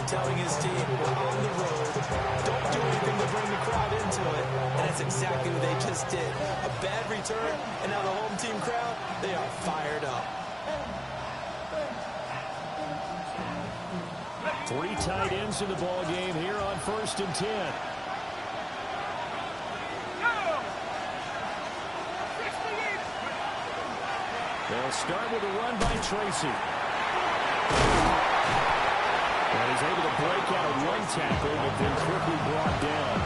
telling his team, we're on the road. Don't do anything to bring the crowd into it. And that's exactly what they just did. A bad return, and now the home team crowd, they are fired up. 3 tight ends in the ball game here on 1st and 10. They'll start with a run by Tracy. And he's able to break out one tackle, but then quickly brought down.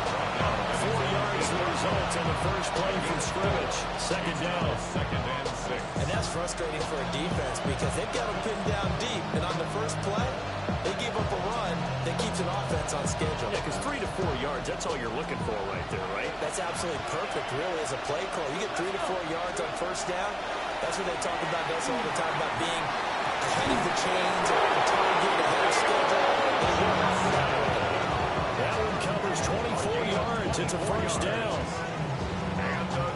4 yards the result on the first play from scrimmage. 2nd down. 2nd and 6. And that's frustrating for a defense because they've got them pinned down deep. And on the first play, they gave up a run that keeps an offense on schedule. Yeah, because 3 to 4 yards, that's all you're looking for right there, right? That's absolutely perfect, really, as a play call. You get 3 to 4 yards on first down. That's what they talk about us all the time, about being ahead of the chains, on target, ahead of schedule. That one covers 24 yards. It's a first down.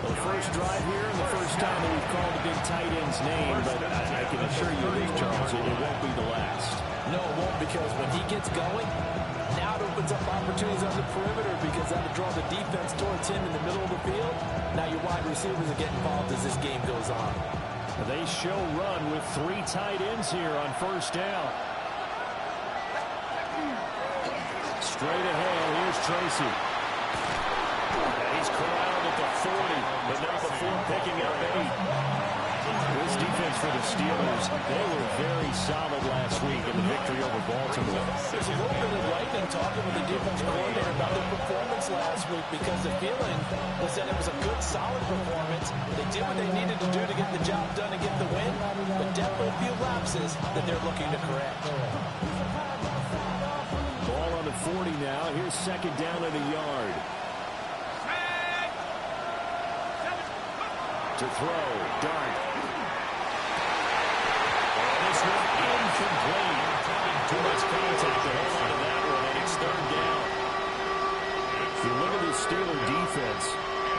The first drive here and the first time that we've called a big tight end's name, but I can assure you this, Charles, it won't be the last. No, it won't, because when he gets going, now it opens up opportunities on the perimeter because that'll draw the defense towards him in the middle of the field. Now your wide receivers will get involved as this game goes on. They show run with 3 tight ends here on first down. Straight ahead, here's Tracy. He's corralled at the 40, but not before picking up 8. This defense for the Steelers, they were very solid last week in the victory over Baltimore. There's a little bit of lightning talking with the defense coordinator about their performance last week because the feeling was that it was a good, solid performance. They did what they needed to do to get the job done and get the win, but definitely a few lapses that they're looking to correct. Ball on the 40 now. Here's 2nd down and a yard. To throw, Dart. Incomplete. Too much contact to hold on to that one, and it's 3rd down. If you look at the Steeler defense,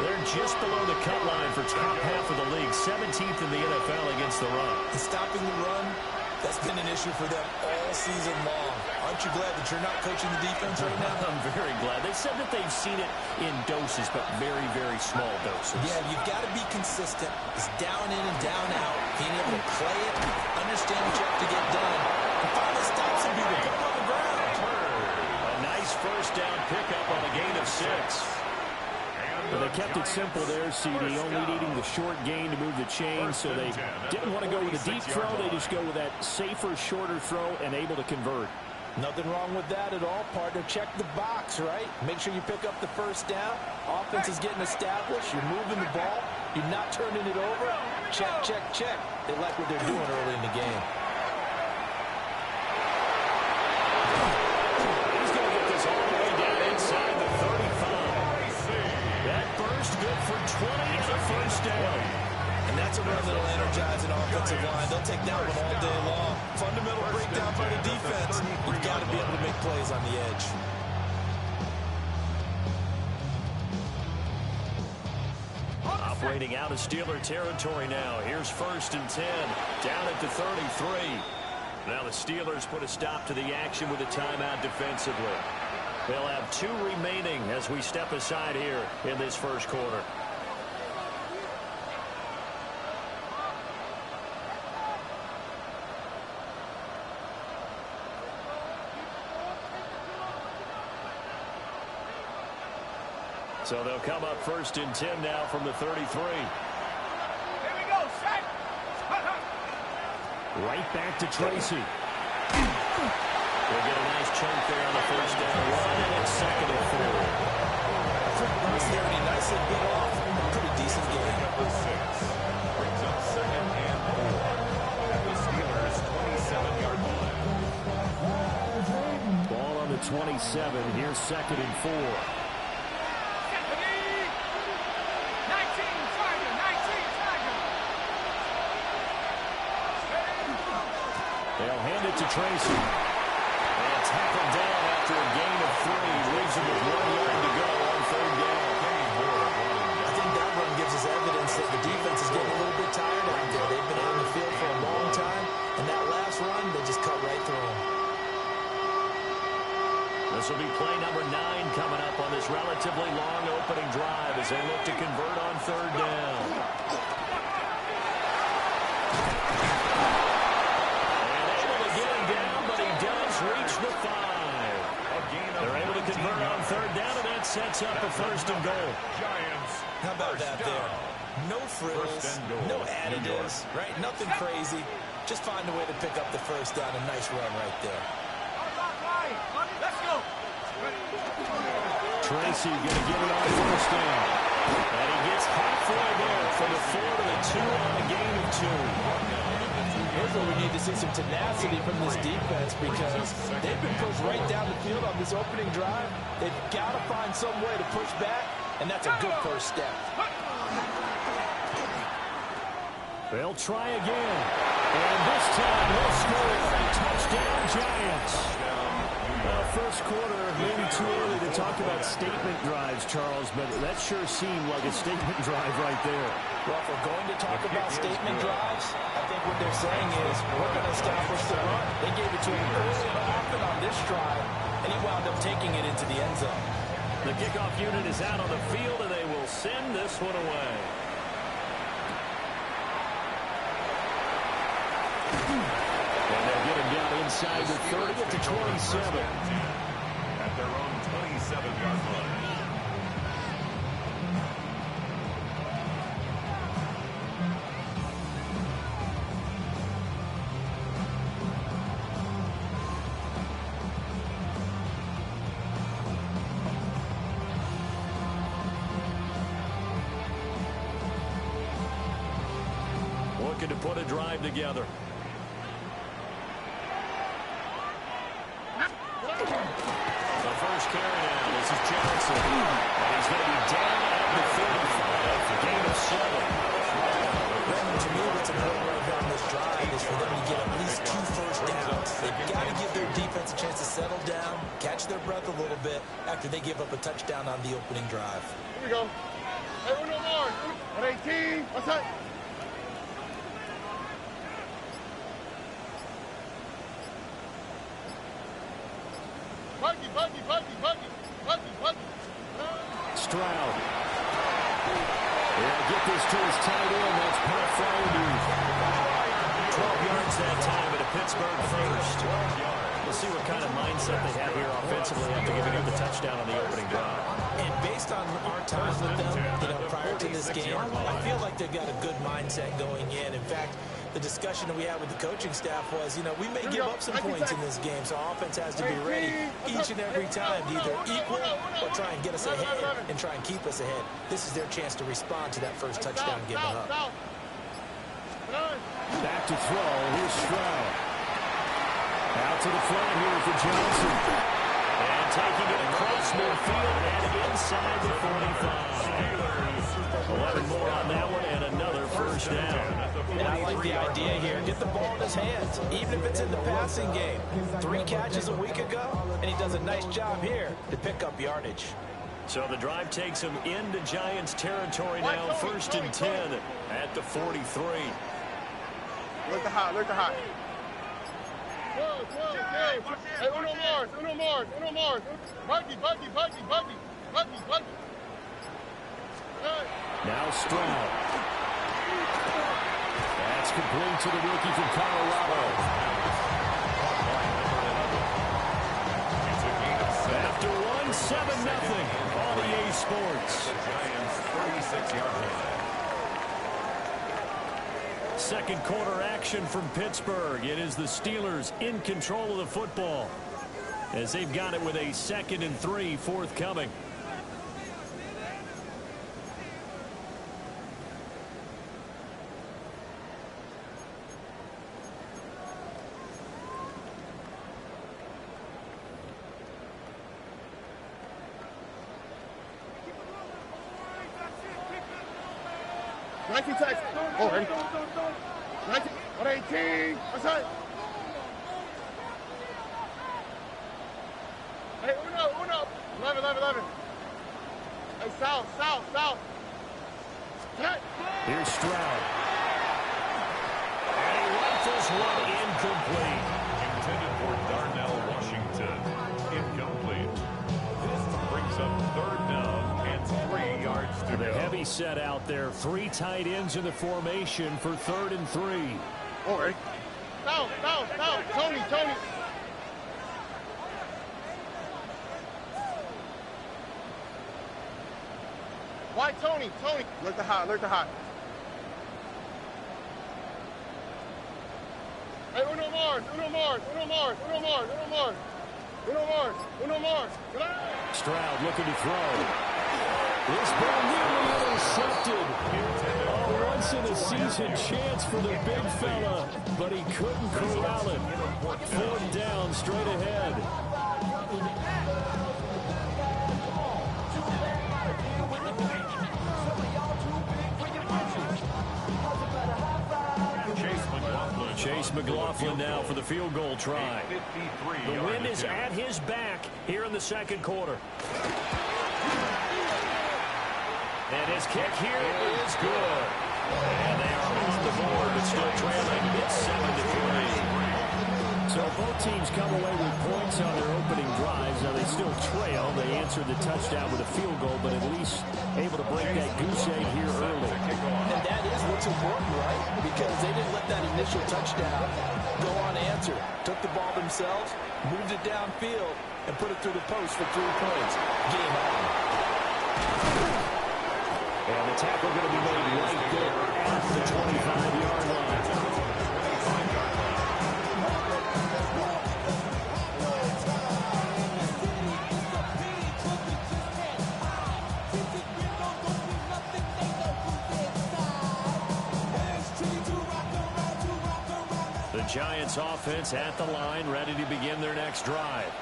they're just below the cut line for top half of the league, 17th in the NFL against the run. And stopping the run, that's been an issue for them all season long. Aren't you glad that you're not coaching the defense right now? I'm very glad. They said that they've seen it in doses, but very, very small doses. Yeah, you've got to be consistent. It's down in and down out. Being able to play it, understand what you have to get done, and finally stop some people, put them on the ground. A nice first down pickup on a gain of 6. But they kept it simple there, CD, only needing the short gain to move the chains, so they didn't want to go with a deep throw. They just go with that safer, shorter throw and able to convert. Nothing wrong with that at all, partner. Check the box, right? Make sure you pick up the first down. Offense is getting established. You're moving the ball. You're not turning it over. Check, check, check. They like what they're doing early in the game. He's going to get this all the way down inside the 35. That burst good for 20 and a first down. And that's a run that'll energize an offensive line. They'll take that one all day long. Fundamental breakdown by the defense. You've got to be able to make plays on the edge. Operating out of Steeler territory now. Here's 1st and 10. Down at the 33. Now the Steelers put a stop to the action with a timeout defensively. They'll have 2 remaining as we step aside here in this first quarter. So they'll come up 1st and 10 now from the 33. Here we go, set. Right back to Tracy. They'll get a nice chunk there on the first down run, and it's 2nd and 4. First here, and he nicely bit off. A pretty decent game. Number 6 brings up 2nd and 4 at the Steelers' 27-yard line. Ball on the 27. Here's 2nd and 4. They'll hand it to Tracy. And tackled down after a gain of 3. Leaves him with 1 yard to go on 3rd down. I think that run gives us evidence that the defense is getting a little bit tired out there. They've been out in the field for a long time, and that last run, they just cut right through them. this relatively long opening drive as they look to convert on third down. And able to get him down, but he does reach the 5. They're able to convert on third down, and that sets up a first and goal. Giants. How about that there? No frills, no additives, right? Nothing crazy. Just find a way to pick up the first down. A nice run right there. Let's go. Tracy going to get it on first down. And he gets halfway there from the 4 to the 2 on a gain of 2. Here's where we need to see some tenacity from this defense because they've been pushed right down the field on this opening drive. They've got to find some way to push back, and that's a good first step. They'll try again. And this time they'll score. Touchdown, Giants. First quarter, maybe too early to talk about statement drives, Charles, but that sure seemed like a statement drive right there. Well, if we're going to talk about statement drives, I think what they're saying is we're going to establish the run. They gave it to him early and often on this drive, and he wound up taking it into the end zone. The kickoff unit is out on the field, and they will send this one away. And they'll get him down inside the 30 at the 27. At their own 27-yard line. Looking to put a drive together. The first carry now. This is Johnson. And he's going to be down at the 35 for gain of 7. Brandon, to me, what's important right now on this drive is for them to get at least 2 first downs. They've got to give their defense a chance to settle down, catch their breath a little bit after they give up a touchdown on the opening drive. Here we go. Hey, uno more. At 18. What's that? Buggy. Stroud. They'll get this to his tight end. That's Pat Fryermuth. 12 yards that time at a Pittsburgh first. We'll see what kind of mindset they have here offensively after giving up the touchdown on the opening drive. And based on our time with them, prior to this game, I feel like they've got a good mindset going in. In fact, the discussion that we had with the coaching staff was, we may give up some points in this game, so offense has to be ready each and every time to either equal or try and get us ahead and try and keep us ahead. This is their chance to respond to that first touchdown given up. Back to throw. Here's Stroud. Out to the flat here for Johnson. And taking it across midfield and inside the 45. 11 more on that one and another first down. And I like the idea here. Get the ball in his hands, even if it's in the passing game. 3 catches a week ago, and he does a nice job here to pick up yardage. So the drive takes him into Giants territory now, first and 10 at the 43. Look the hot. Hey, uno more. Buggy. Now Stroud. That's complete to the rookie from Colorado. After 1-7-0, all EA Sports. Giants 36-yard line. Second quarter action from Pittsburgh. It is the Steelers in control of the football as they've got it with a 2nd and 3 forthcoming. Oh, ready? 19, 118. What's that? Hey, uno. 11. Hey, south. Hey. Here's Stroud. And he rifles one incomplete. Intended for Darnell Washington. Incomplete. Brings up Third down and 3 yards to The go. heavy set out there. 3 tight ends in the formation for 3rd and 3. All right. Down. Tony. Why Tony? Alert the hot. Hey, uno more. Stroud looking to throw. This ball nearly intercepted. A once-in-a-season chance for the big fella, but he couldn't corral it. 4th down, straight ahead. Chase McLaughlin now for the field goal try. The wind is at his back here in the 2nd quarter. And his kick here is good. And they are on the board, but still trailing. It's 7-3. So both teams come away with points on their opening drives. Now they still trail. They answered the touchdown with a field goal, but at least able to break that goose egg here early. And that is what's important, right? Because they didn't let that initial touchdown go unanswered. Took the ball themselves, moved it downfield, and put it through the post for 3 points. Game on. And the tackle going to be made right there at the 25-yard line. The Giants offense at the line, ready to begin their next drive.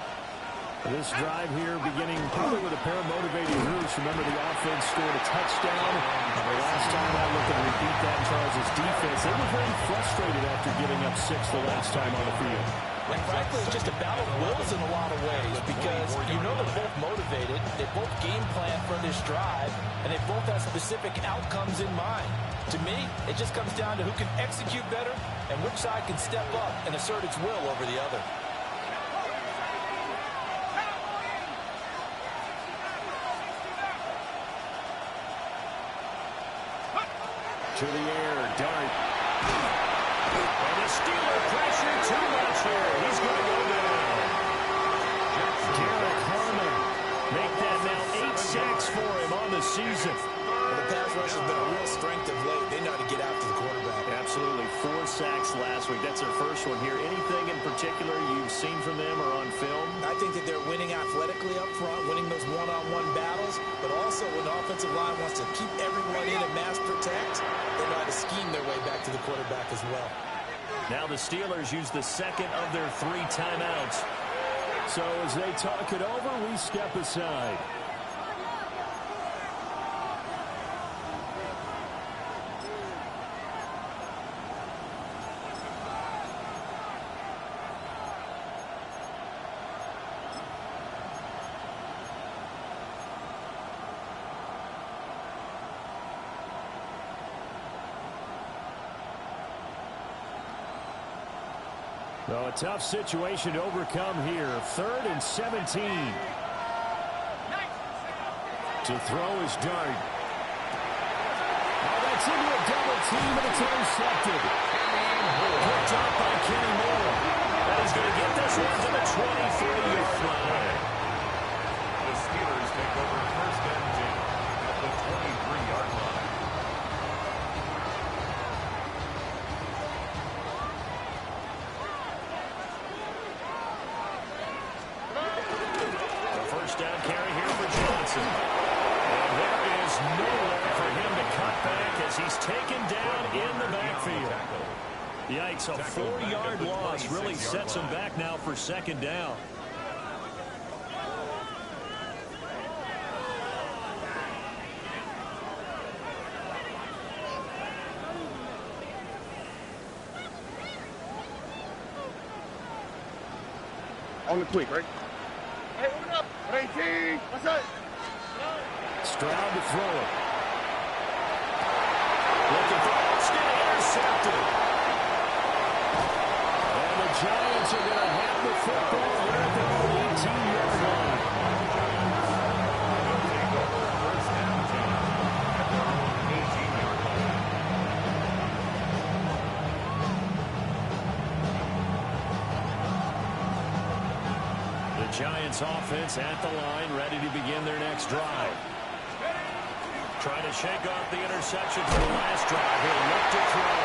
This drive here beginning probably with a pair of motivated groups. Remember, the offense scored a touchdown. The last time I looked and repeat that, Charles' defense, they were very frustrated after giving up 6 the last time on the field. And frankly, it's just a battle of wills in a lot of ways because you know they're both motivated, they both game plan for this drive, and they both have specific outcomes in mind. To me, it just comes down to who can execute better and which side can step up and assert its will over the other. To the air, Dart. And the Steeler pressure too much here. He's going to go down. Derek Harmon make that now 8 sacks for him on the season. Well, the pass rush has been a real strength of late. They know how to get after the quarterback. Absolutely. 4 sacks last week. That's their first one here. Anything in particular you've seen from them or on film? I think that they're winning athletically up front, winning those one-on-one battles, but also when the offensive line wants to keep everyone in and mass protect, they know how to scheme their way back to the quarterback as well. Now the Steelers use the second of their 3 timeouts. So as they talk it over, we step aside. So a tough situation to overcome here. 3rd and 17. To throw is Dart. Oh, that's into a double team, and it's intercepted. Picked up by Kenny Moore. And he's going to get this one to the 23-yard line. The Steelers take over 1st and 10 at the 23-yard line. Down carry here for Johnson. And there is nowhere for him to cut back as he's taken down in the backfield. Yikes, a 4-yard loss really sets him back now for 2nd down. On the quick, right? Hey, open up. 18. What's up? Stroud to throw it. Looking for Austin, intercepted. And the Giants are going to have the football here at their 18-yard line. Giants offense at the line, ready to begin their next drive. Trying to shake off the interception from the last drive. He'll look to throw.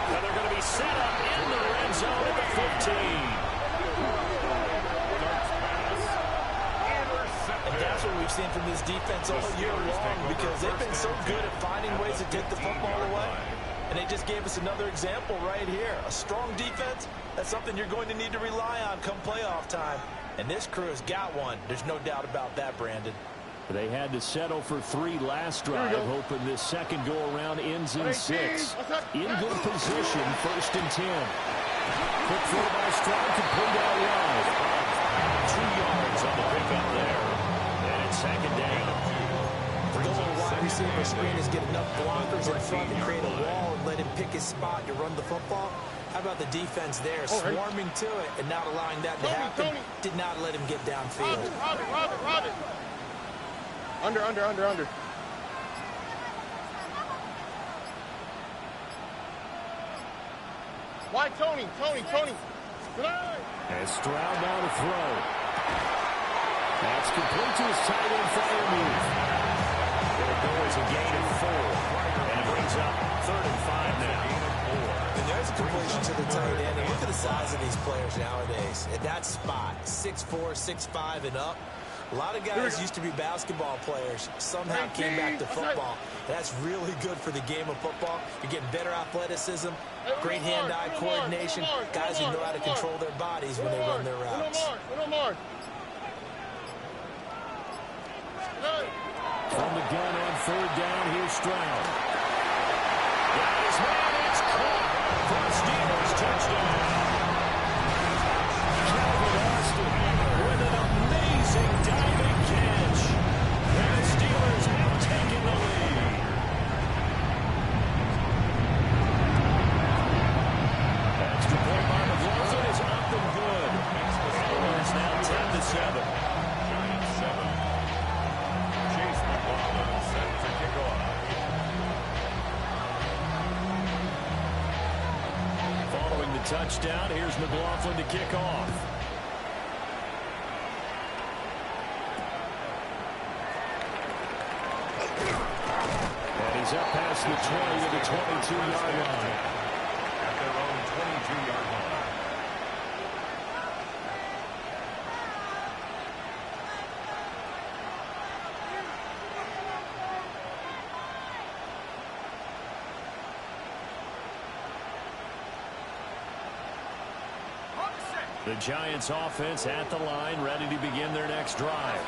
And they're going to be set up in the red zone at the 15. And that's what we've seen from this defense all year long, because they've been so good at finding ways to take the football away. And they just gave us another example right here. A strong defense, that's something you're going to need to rely on come playoff time. And this crew has got one. There's no doubt about that, Brandon. They had to settle for 3 last drive, hoping this second go-around ends in 6. In good position, 1st and 10. Quick throw by Stroud, complete out wide. 2 yards on the pickup there. And it's 2nd down. The goal of wide receiver screen is get enough blockers in front to create a wall and let him pick his spot to run the football. How about the defense there, swarming to it and not allowing that to happen? Did not let him get downfield. Robin. Under. Why, Tony? As Stroud now to throw. That's complete to his tight end, Freiermuth. There goes a gain of 4. And it brings up 3rd and 5 now. And there's a completion to the tight end. And look at the size of these players nowadays. At that spot, 6'4", 6'5", and up. A lot of guys used to be basketball players, somehow came back to football. That's really good for the game of football. You're getting better athleticism, great hand-eye coordination, guys who know how to control their bodies when they run their routes. From the gun on 3rd down, here's Stroud. Got his man, it's caught for a Steelers touchdown. Calvin Austin with an amazing diving catch. And the Steelers have taken the lead. Extra point by McLaughlin is up and good. Steelers now 10-7. Giants 7. Chase McLaughlin set to kick off. Following the touchdown, here's McLaughlin to kick off. And he's up past the 20 to the 22-yard line. At their own 22-yard line. The Giants offense at the line, ready to begin their next drive.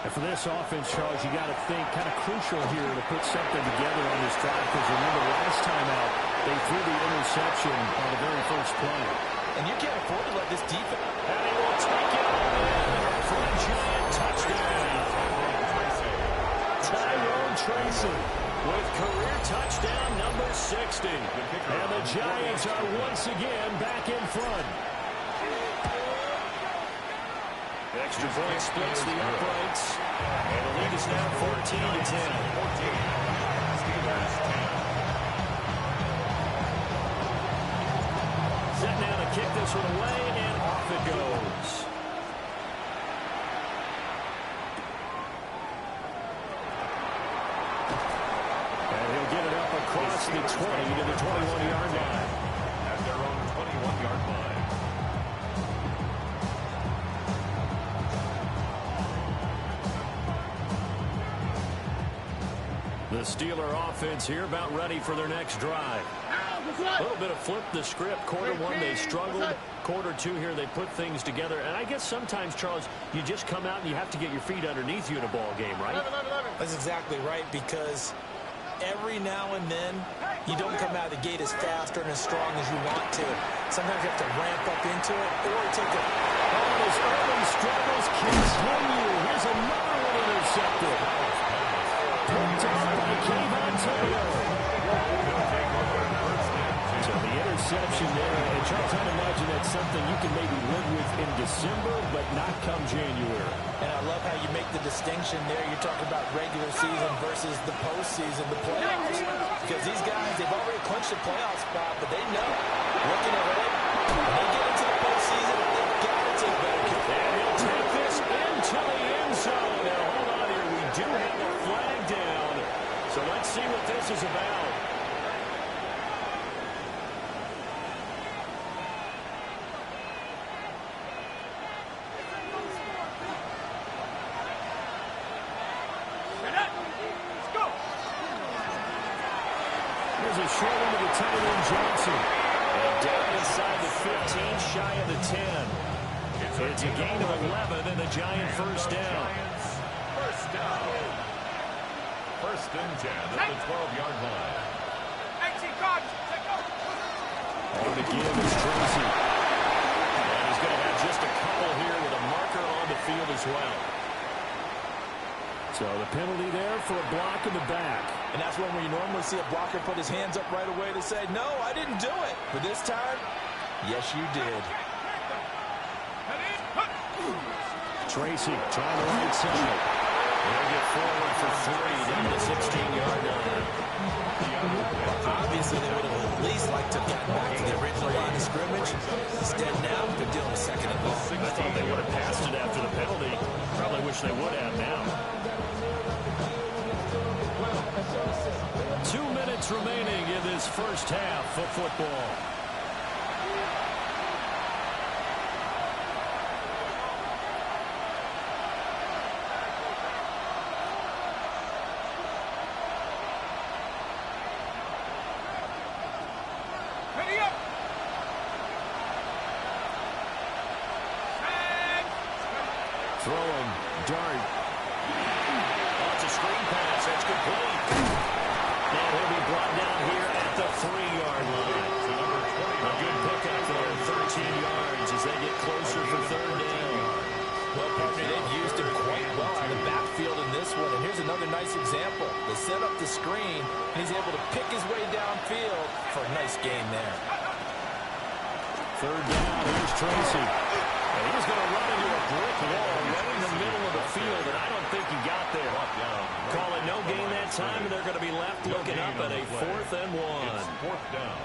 And for this offense, Charles, you got to think kind of crucial here to put something together on this drive, because remember last time out, they threw the interception on the very first play. And you can't afford to let this defense. And he will take it all in for a Giant touchdown. Tyrone Tracy with career touchdown number 60. And the Giants are once again back in front. Extra point splits the uprights. And the lead is now 14-10. Steelers 10. Set now to kick this one away, and off it goes. And he'll get it up across the 20 to the 21-yard line. At their own 21-yard line. The Steeler offense here about ready for their next drive. A little bit of flip the script. Quarter 1, they struggled. Quarter 2 here, they put things together. And I guess sometimes, Charles, you just come out and you have to get your feet underneath you in a ball game, right? That's exactly right, because every now and then you don't come out of the gate as fast or as strong as you want to. Sometimes you have to ramp up into it or take a... Oh, his early struggles continue. Here's another one intercepted. Picked up by Kayvon Taylor. So the interception there, and Charles, I'd imagine that's something you can maybe live with in December, but not come January. And I love how you make the distinction there. You're talking about regular season versus the postseason, the playoffs. Because these guys, they've already clinched a playoff spot, but they know, looking ahead, When they get into the postseason, they've got to take better care. And he'll take this into the end zone. Now, hold on here. We do have a flag down. So let's see what this is about. There's a short one to the tight end, Johnson. And down inside the 15, shy of the 10. It's a gain of 11 and a Giant first down. First down. First and 10 at the 12-yard line. On the give is Tracy. And he's going to have just a couple here with a marker on the field as well. So the penalty there for a block in the back. And that's when we normally see a blocker put his hands up right away to say, no, I didn't do it. But this time, yes, you did. Tracy trying the right side. They'll get forward for 3 down the 16-yard line. Obviously, they would have at least liked to have gotten back to the original line of scrimmage. Instead, now they're dealing with second and long. I thought they would have passed it after the penalty. Probably wish they would have now. 2 minutes remaining in this first half of football. Throwing, dart. Oh, it's a screen pass. That's complete. Now he'll be brought down here at the 3-yard line. A good pickup there, 13 yards as they get closer for third down. Well, partner, they've used him quite well out of the backfield in this one. And here's another nice example. They set up the screen, and he's able to pick his way downfield for a nice gain there. Third down, here's Tracy. And he's going to run into a brick wall right in the middle of the field, and I don't think he got there. Call it no gain that time, and they're going to be left looking up at a 4th and 1. It's 4th down.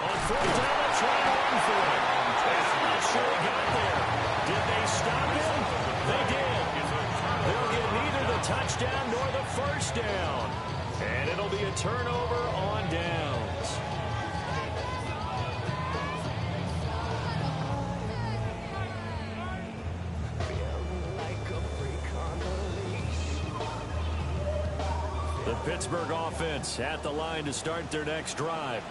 On 4th down, they're trying to run for it. Not sure he got there. Did they stop him? They did. They'll get neither the touchdown nor the first down. And it'll be a turnover on downs. The Pittsburgh offense at the line to start their next drive.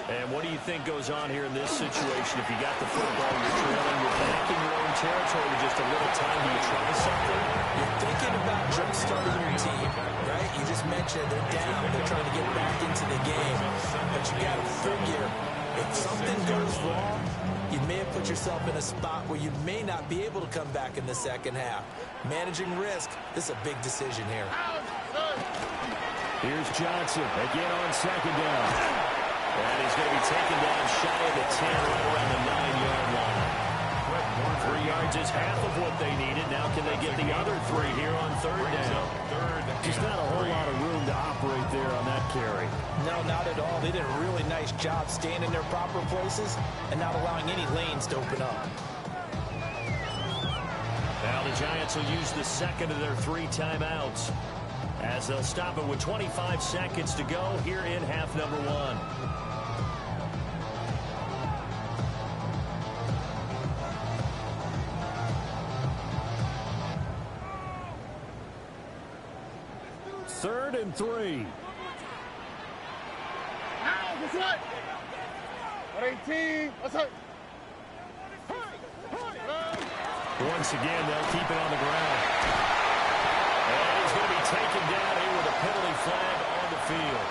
And what do you think goes on here in this situation? If you got the football, you're trailing, you're back in your own territory with just a little time. Do you try something? You're thinking about jump-starting your team, right? You just mentioned they're down. They're trying to get back into the game. But you got to figure, if something goes wrong, you may have put yourself in a spot where you may not be able to come back in the second half. Managing risk, this is a big decision here. Here's Johnson again on second down. And he's going to be taken down shy of the 10, right around the 9-yard line. 3 yards is half of what they needed. Now can they get the other 3 here on third down? Just not a whole lot of room to operate there on that carry. No, not at all. They did a really nice job staying in their proper places and not allowing any lanes to open up. Now the Giants will use the second of their 3 timeouts as they'll stop it with 25 seconds to go here in half number 1. Third and 3. What's up? 18. What's up? Once again, they'll keep it on the ground. And he's going to be taken down here with a penalty flag on the field.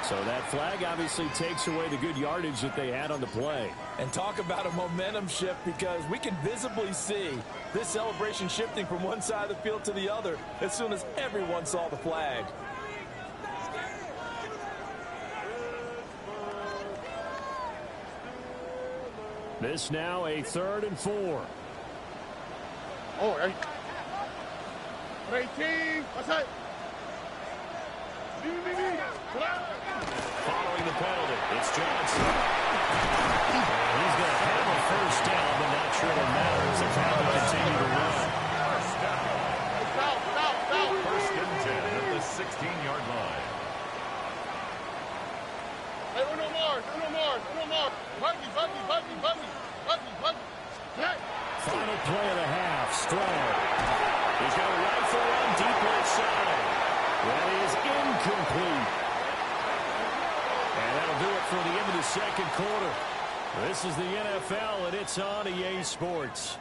So that flag obviously takes away the good yardage that they had on the play. And talk about a momentum shift, because we can visibly see this celebration shifting from one side of the field to the other as soon as everyone saw the flag. This now a 3rd and 4. Oh, right. 18. What's that? Following the penalty, it's Johnson. And he's going to have a first down, but not sure it matters if how they continue to run. First and 10 at the 16-yard line. Hey, uno more. Buggy. Final play of the half, Stroud. He's got a rifle run deep left side. That is incomplete. And that'll do it for the end of the second quarter. This is the NFL, and it's on EA Sports.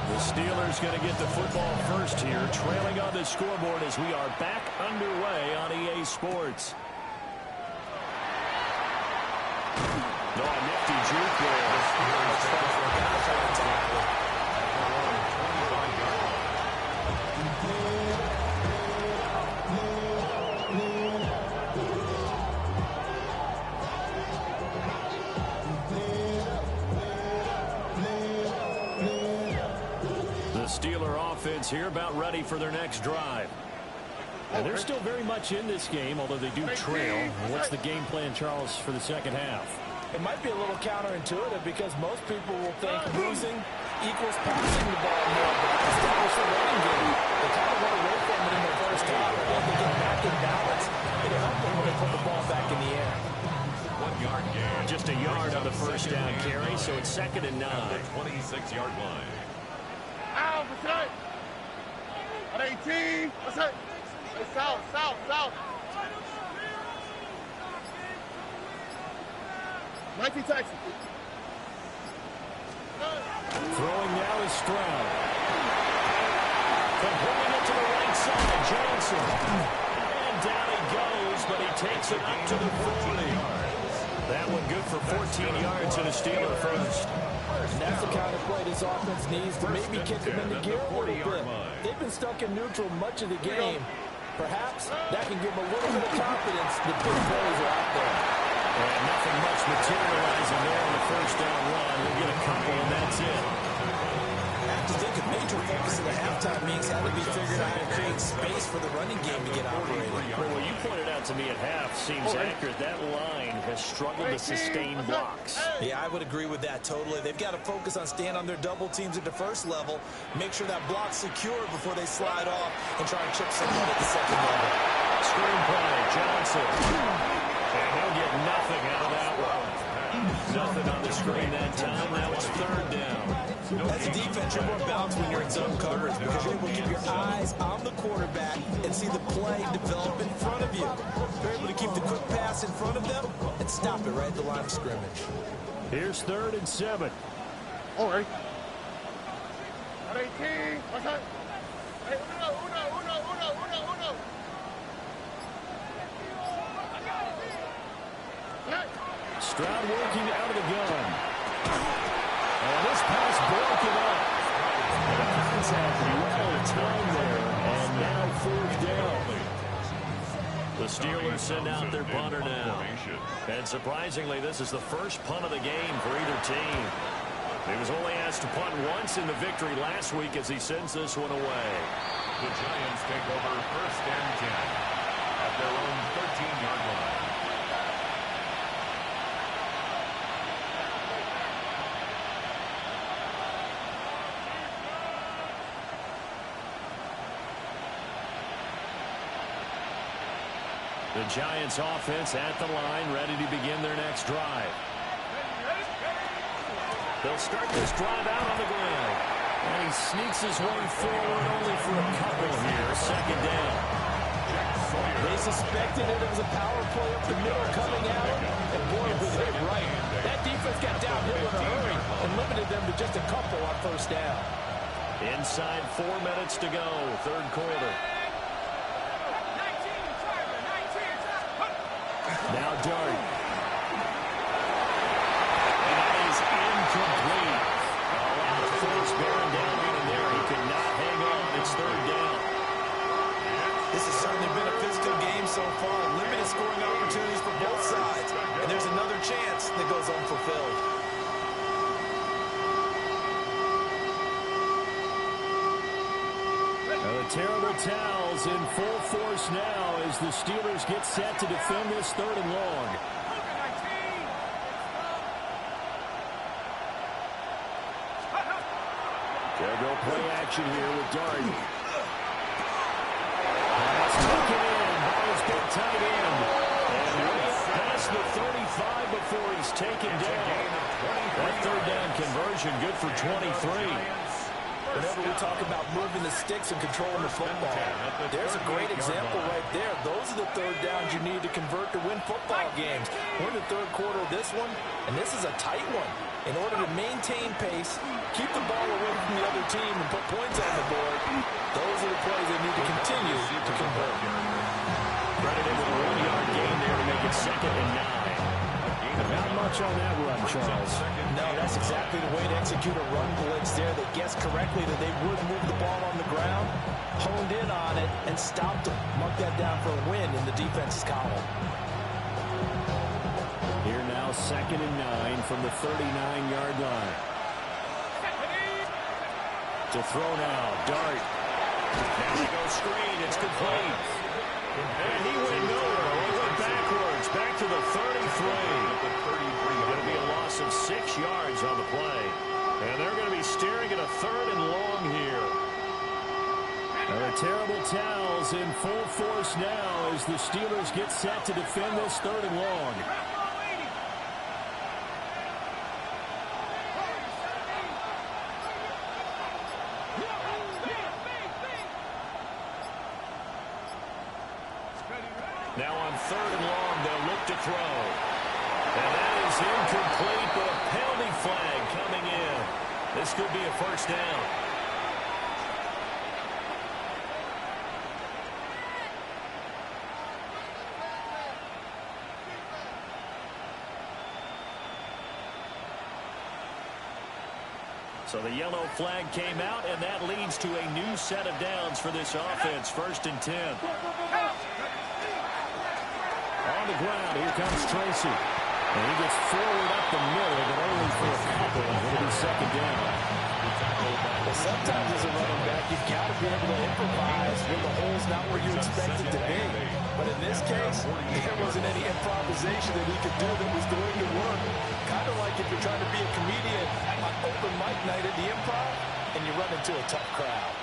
The Steelers going to get the football first here, trailing on the scoreboard as we are back underway on EA Sports. No, a nifty juke there. The Steeler offense here about ready for their next drive. And they're still very much in this game, although they do trail. What's the game plan, Charles, for the second half? It might be a little counterintuitive because most people will think losing equals passing the ball more. But establish the running game. They kind of went away from it in the first half. I think they get back in balance. It'll help them when they put the ball back in the air. 1 yard gain. Just a yard on the first down carry, so it's 2nd and 9. At the 26-yard line. Ow, what's that? At 18. What's that? Hey, south. 19 Texas. Throwing now is Stroud. Completing it to the right side, Johnson. And down he goes, but he takes it up to the 40. That one good for 14 yards and a Steeler first. That's the kind of play this offense needs to maybe kick them into gear a little bit. They've been stuck in neutral much of the game. Perhaps that can give them a little bit of confidence that big plays are out there. And nothing much materializing there on the first down run. We'll get a couple, and that's it. I have to think a major focus in the halftime means had to be figured out how to create space for the running game to get operating. Well, what you pointed out to me at half seems accurate. That line has struggled to sustain blocks. Yeah, I would agree with that totally. They've got to focus on staying on their double teams at the first level, make sure that block's secure before they slide off and try and chip someone at the second level. Screen play, Johnson. And he'll get nothing out of that one. Nothing on the screen that time. That was 3rd down. As a defense, you're more balanced when you're in zone coverage because you're able to keep your eyes on the quarterback and see the play develop in front of you. You're able to keep the quick pass in front of them and stop it right at the line of scrimmage. Here's 3rd and 7. All right. At 18. What's that? Hey, uno. Stroud working out of the gun. And this pass broken up. The contact well timed there. And now 4th down. The Steelers send out their punter now. And surprisingly, this is the first punt of the game for either team. He was only asked to punt once in the victory last week as he sends this one away. The Giants take over 1st and 10 at their own 13-yard line. The Giants offense at the line, ready to begin their next drive. They'll start this drive out on the ground. And he sneaks his way forward only for a couple here. 2nd down. They suspected it was a power play up the middle coming out. And boy, was it right. That defense got downhill in a hurry and limited them to just a couple on 1st down. Inside 4 minutes to go, 3rd quarter. Now Dart. And that is incomplete. A lot of force bearing down in there. He could not hang on. It's 3rd down. terrible towels in full force now as the Steelers get set to defend this 3rd and long. They'll go play action here with Dart. That's taken in by his big tight end. And way past the 35 before he's taken down. That 3rd down conversion good for 23. Whenever we talk about moving the sticks and controlling the football, there's a great example right there. Those are the 3rd downs you need to convert to win football games. We're in the 3rd quarter of this one, and this is a tight one. In order to maintain pace, keep the ball away from the other team, and put points on the board, those are the plays they need to continue to convert. Credited with a 1-yard gain there to make it 2nd and 9. Not much on that run, Charles. No, that's exactly the way to execute a run blitz there. They guessed correctly that they would move the ball on the ground, honed in on it, and stopped them. Mark that down for a win in the defense's column. Here now, 2nd and 9 from the 39-yard line. To throw now, Dart. Now they go screen, it's complete. And he went nowhere. He went backwards, back to the 33. Going to be a loss of 6 yards on the play. And they're going to be staring at a 3rd and long here. Now the terrible towels in full force now as the Steelers get set to defend this 3rd and long. Now on 3rd and long, they'll look to throw. And that is incomplete, but a penalty flag coming in. This could be a 1st down. So the yellow flag came out, and that leads to a new set of downs for this offense. 1st and 10. On the ground, here comes Tracy. And he gets forward up the middle, but only for a couple. It'll be 2nd down. Well, sometimes as a running back, you've got to be able to improvise when the hole's not where you expect it to be. But in this case, there wasn't any improvisation that he could do that was going to work. Kind of like if you're trying to be a comedian on open mic night at the Improv, and you run into a tough crowd.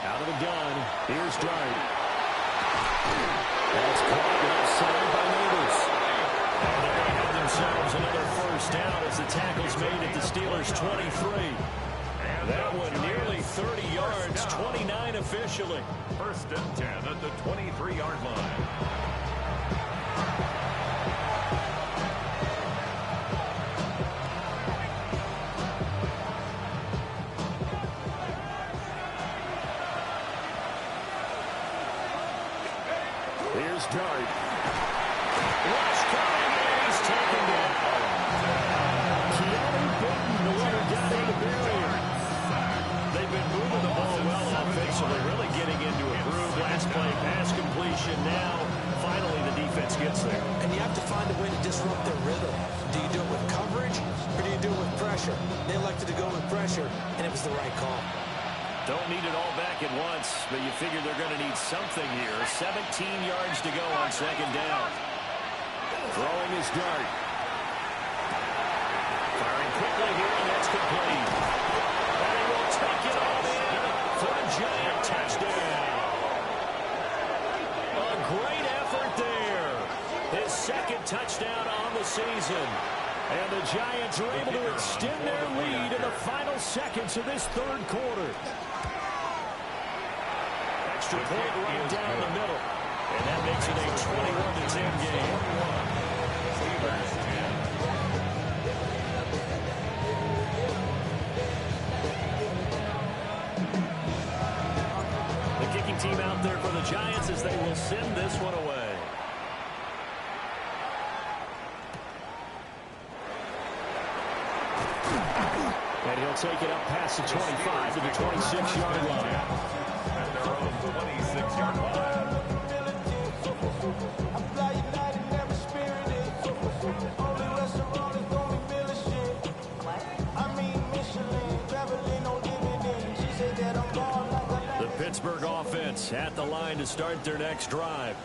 Out of the gun, here's Dart. That's caught left side by Neighbors. And they're going to have themselves another 1st down as the tackle's made at the Steelers' 23. That one nearly 30 yards, 29 officially. 1st and 10 at the 23-yard line. Here's Dart. Rush coming, and he's taken down. Keanu Burton, the one who got in the barrier. They've been moving the ball well offensively, really getting into a groove. Last play, pass completion. Now, finally, the defense gets there. And you have to find a way to disrupt their rhythm. Do you do it with coverage, or do you do it with pressure? They elected to go with pressure, and it was the right call. Don't need it all back at once, but you figure they're going to need something here. 17 yards to go on 2nd down. Throwing his Dart. Firing quickly here, and that's complete. And he will take it all in for a giant touchdown. A great effort there. His 2nd touchdown on the season. And the Giants are able to extend their lead in the final seconds of this 3rd quarter. Extra point right down the middle. And that makes it a 21-10 game. The kicking team out there for the Giants as they will send this one away. And he'll take it up past the 25 to the 26-yard line. At their own 26-yard line. Pittsburgh offense at the line to start their next drive.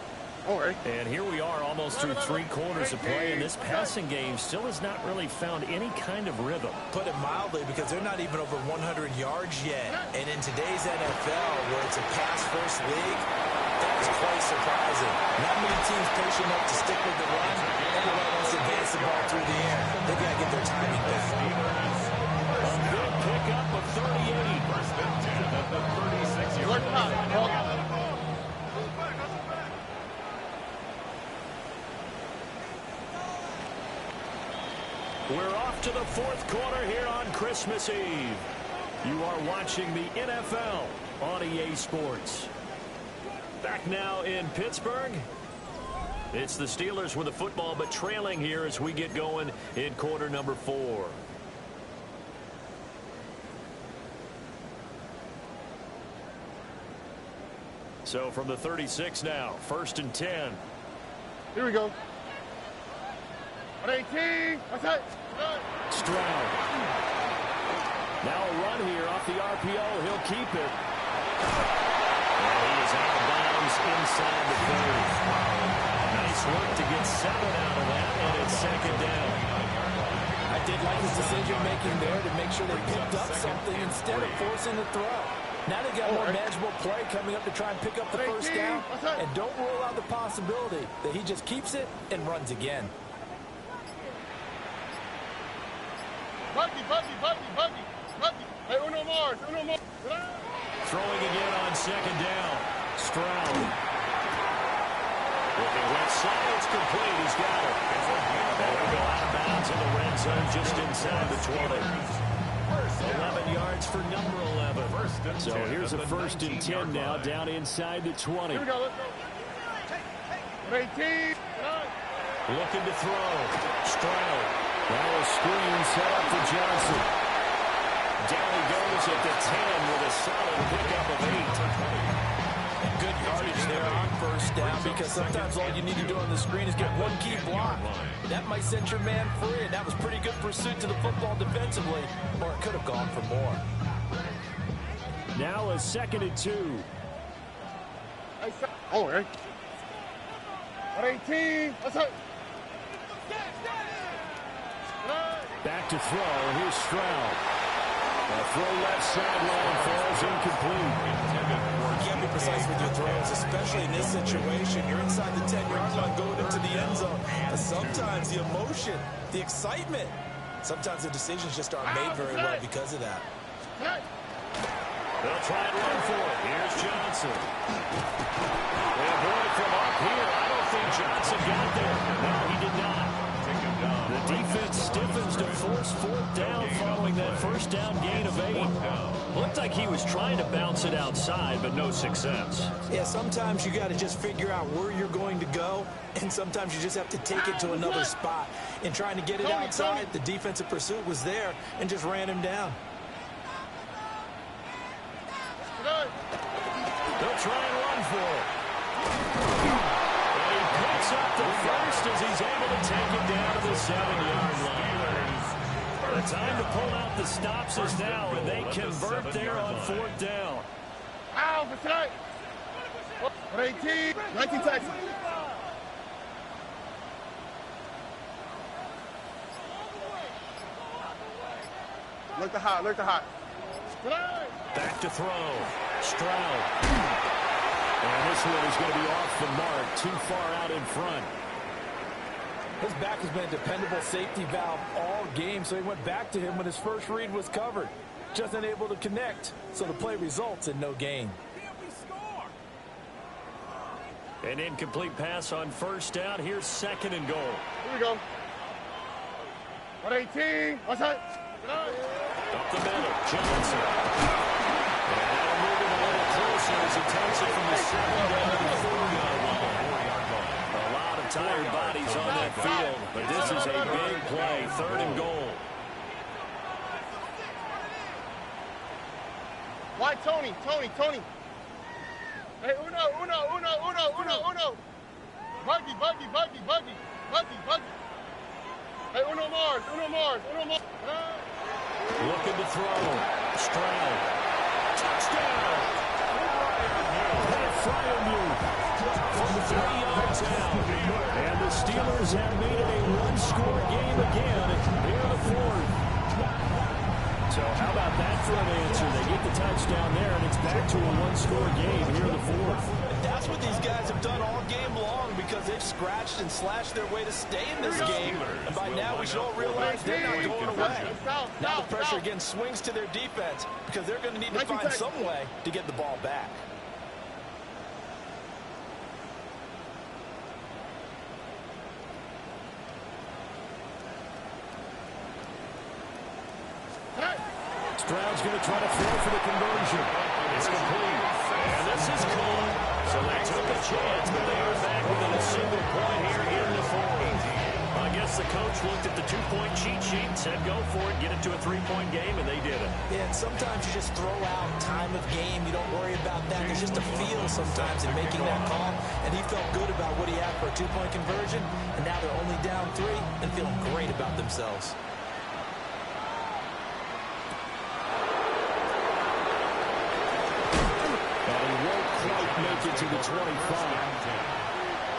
And here we are almost through 3 quarters of play, and this passing game still has not really found any kind of rhythm. Put it mildly, because they're not even over 100 yards yet. And in today's NFL, where it's a pass-first league, that is quite surprising. Not many teams patient enough to stick with the run. Everyone wants to advance the ball through the air. They've got to get their timing back. A good pickup of 38. First and 10 at the 36-yard line. We're off to the 4th quarter here on Christmas Eve. You are watching the NFL on EA Sports. Back now in Pittsburgh. It's the Steelers with the football, but trailing here as we get going in quarter number 4. So from the 36 now, 1st and 10. Here we go. 118. What's that? Stroud. Now a run here off the RPO. He'll keep it. And he is out of bounds inside the 30. Nice work to get 7 out of that, and it's 2nd down. I did like his decision-making there to make sure they picked up something instead of forcing the throw. Now they've got more manageable play coming up to try and pick up the first down. And don't rule out the possibility that he just keeps it and runs again. Buggy. Hey, uno more. Throwing again on 2nd down. Stroud. Looking left side, it's complete. He's got it. And he'll go out of bounds in the red zone just inside the 20. 11 yards for number 11. So here's a 1st and 10 now down inside the 20. Here we go, let's go. 18. Looking to throw. Stroud. Now a screen set up for Johnson. Down he goes at the 10 with a solid pickup of 8. And good yardage there on 1st down, because sometimes all you need to do on the screen is get one key block. That might set your man free, and that was pretty good pursuit to the football defensively, or it could have gone for more. Now a 2nd and 2. Oh, right. 118. What's up? Back to throw. Here's Stroud. A throw left sideline falls incomplete. You can't be precise with your throws, especially in this situation. You're inside the 10-yard line going into the end zone. But sometimes the emotion, the excitement, sometimes the decisions just aren't made very well because of that. They'll try and run for it. Here's Johnson. They avoid from up here. I don't think Johnson got there. No, he did not. The defense stiffens to force 4th down following that 1st down gain of 8. Looked like he was trying to bounce it outside, but no success. Yeah, sometimes you got to just figure out where you're going to go, and sometimes you just have to take it to another spot. In trying to get it outside, the defensive pursuit was there and just ran him down. They'll try and run for it. And he picks up the 1st as he's able to take it down to the 7-yard line. The time to pull out the stops is now, and they convert there on 4th down. Ow, for tonight. 18. 19 Texas. Look the hot. Back to throw. Stroud. And this one is going to be off the mark, too far out in front. His back has been a dependable safety valve all game, so he went back to him when his first read was covered. Just unable to connect, so the play results in no gain. An incomplete pass on 1st down. Here's 2nd and goal. Here we go. 118. What's that? Up the middle, Johnson. And that'll move him a little closer as he takes it from the 7 down to the 4-yard line. A lot of tired bodies on that field, but this is a big play. 3rd and goal. Why Tony? Hey, uno. Buggy. Hey, uno more. Looking to throw. Stroud. Touchdown. down. And the Steelers have made it a one-score game again here in the fourth. So how about that for an answer? They get the touchdown there, and it's back to a one-score game here in the fourth. And that's what these guys have done all game long because they've scratched and slashed their way to stay in this game. And by now we should all realize they're not going away. Now the pressure again swings to their defense because they're going to need to find some way to get the ball back. Stroud's going to try to throw for the conversion. It's complete. And this is caught. So they took a chance, but they are back within a single point here in the fourth. I guess the coach looked at the two-point cheat sheet and said, go for it, get it to a three-point game, and they did it. Yeah, and sometimes you just throw out time of game. You don't worry about that. There's just a feel sometimes in making that call, and he felt good about what he had for a two-point conversion, and now they're only down 3 and feeling great about themselves. Make it to the 25.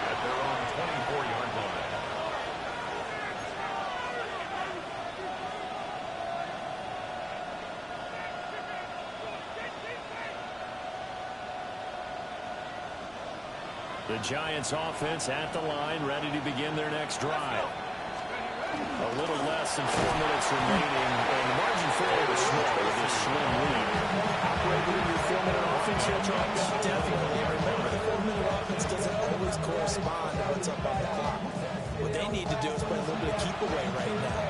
At their own 24-yard line. The Giants offense at the line, ready to begin their next drive. A little less than 4 minutes remaining, and the margin for error is small with this slim lead. Operating in your 4-minute offense here, Charles? Definitely. Remember, the 4-minute offense doesn't always correspond to what's up on the clock. What they need to do is play a little bit of keep away right now.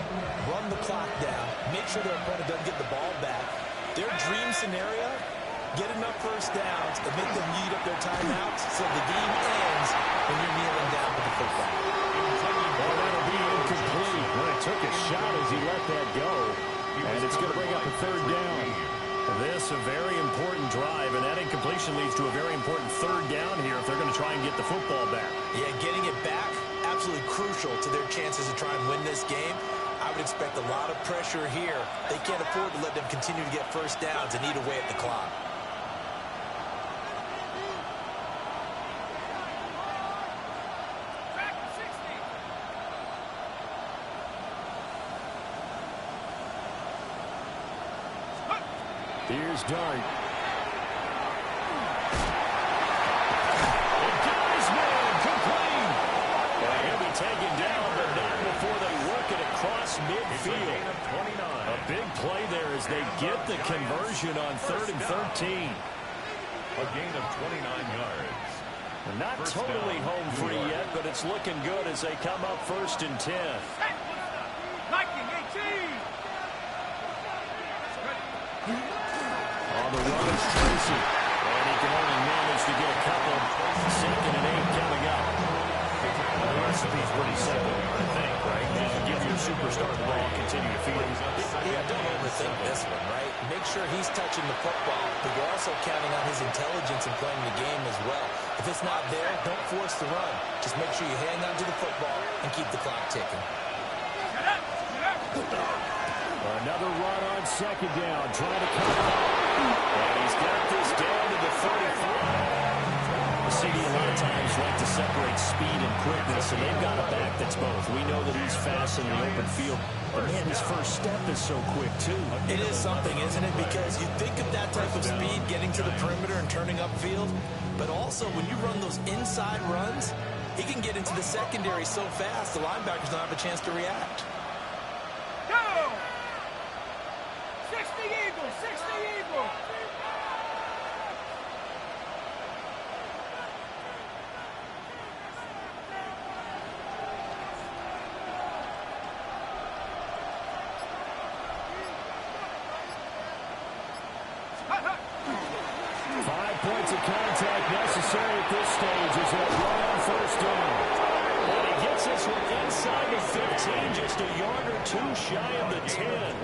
Run the clock down. Make sure their opponent doesn't get the ball back. Their dream scenario, get enough first downs and make them eat up their timeouts so the game ends when you're kneeling down with the football. Well, that'll be incomplete. Well, he took a shot as he let that go. And it's going to bring up a third down. This a very important drive, and that incompletion leads to a very important third down here if they're going to try and get the football back. Yeah, getting it back, absolutely crucial to their chances to try and win this game. I would expect a lot of pressure here. They can't afford to let them continue to get first downs and eat away at the clock. Here's Dart. He'll be taken down, but not before they work it across midfield. A big play there as they get the conversion on 3rd and 13. A gain of 29 yards. Not totally home free yet, but it's looking good as they come up 1st and 10. On the run is Tracy. And he can only manage to get a couple. 2nd and 8 coming up. The recipe's pretty simple, I think, right? Give your superstar the ball, continue to feed him. Yeah, don't overthink this one, right? Make sure he's touching the football, but you're also counting on his intelligence in playing the game as well. If it's not there, don't force the run. Just make sure you hang on to the football and keep the clock ticking. Another run on 2nd down, trying to come up. And he's got this down to the 33. The CD a lot of times like to separate speed and quickness, and they've got a back that's both. We know that he's fast in the open field, but man, his first step is so quick too. It is something, isn't it? Because you think of that type of speed getting to the perimeter and turning upfield, but also when you run those inside runs, he can get into the secondary so fast the linebackers don't have a chance to react. 5 points of contact necessary at this stage as they run on 1st down. And he gets this one inside the 15, just a yard or 2 shy of the 10.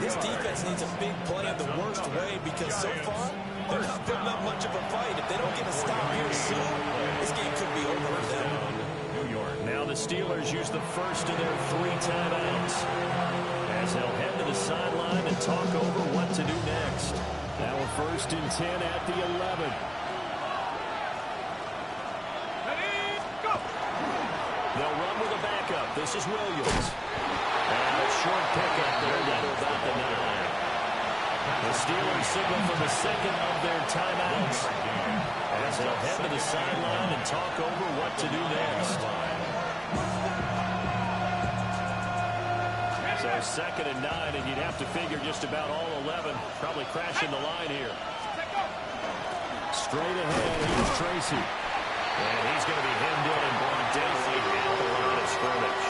This defense needs a big play in the worst way because so far they're not putting up much of a fight. If they don't get a stop here soon, this game could be over for them. New York. Now the Steelers use the first of their 3 timeouts as they'll head to the sideline and talk over what to do next. Now we're 1st and 10 at the 11. with a backup. This is Williams. And a short pickup there down to about the 9. The Steelers signal for the second of their timeouts as they'll head to the sideline and talk over what to do next. So 2nd and 9, and you'd have to figure just about all 11 probably crashing the line here. Straight ahead, here's Tracy. And he's going to be hemmed in and brought down right at the line of scrimmage.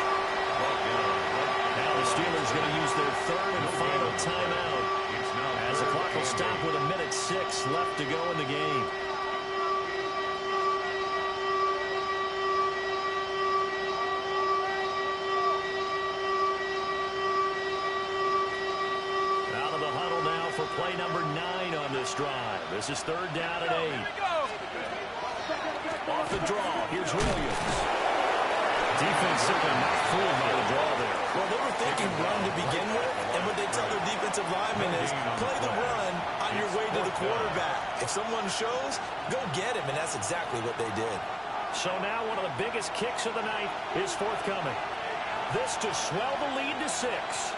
Now the Steelers going to use their 3rd and final timeout as the clock will stop with 1:06 left to go in the game. Out of the huddle now for play number 9 on this drive. This is 3rd down and 8. Off the draw, here's Williams. Defense simply not fooled by the draw there. Well, they were thinking run to begin with, and what they tell their defensive linemen is play the run on your way to the quarterback. If someone shows, go get him, and that's exactly what they did. So now one of the biggest kicks of the night is forthcoming. This to swell the lead to 6.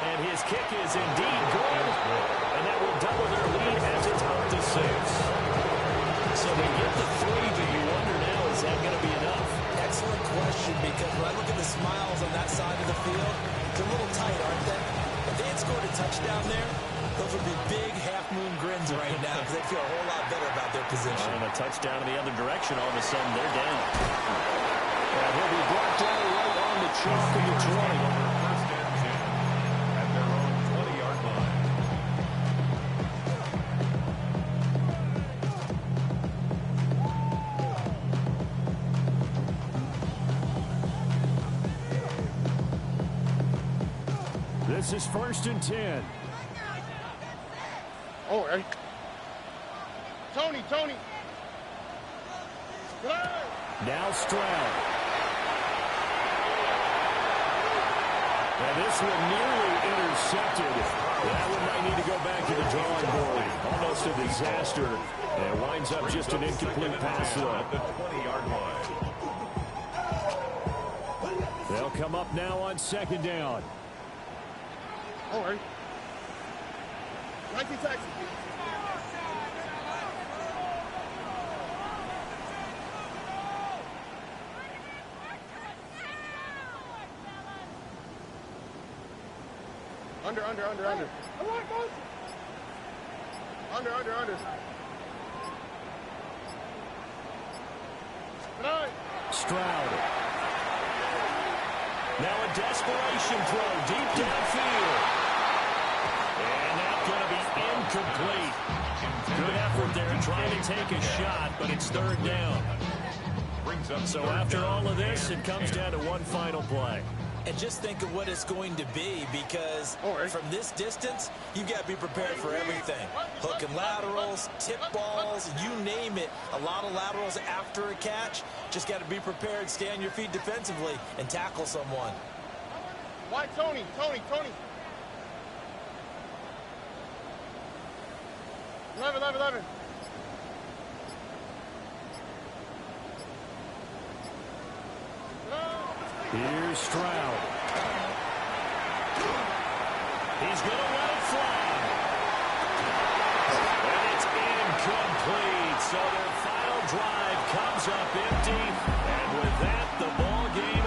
And his kick is indeed good. And that will double their lead as it's up to 6. So they get the 3, but you wonder now, is that going to be enough? Excellent question, because when I look at the smiles on that side of the field, they're a little tight, aren't they? If they had scored a touchdown there, those would be big half-moon grins right now because they feel a whole lot better about their position. And a touchdown in the other direction, all of a sudden they're down. And he'll be brought down right on the chalk of the 20. This is 1st and 10. Oh, hey. Tony. Now Stroud. And this one nearly intercepted. That one might need to go back to the drawing board. Almost a disaster. And it winds up just an incomplete pass though. The 20-yard line. They'll come up now on 2nd down. All right. 19 seconds. Under. Under. Stroud. Now a desperation throw deep downfield. And that's going to be incomplete. Good effort there trying to take a shot, but it's 3rd down. So after all of this, it comes down to one final play. And just think of what it's going to be, because from this distance, you've got to be prepared for everything. Hook and laterals, tip balls, you name it. A lot of laterals after a catch. Just got to be prepared, stay on your feet defensively, and tackle someone. Why, Tony? 11. Here's Stroud. He's going to let it fly. And it's incomplete. So their final drive comes up empty. And with that, the ball game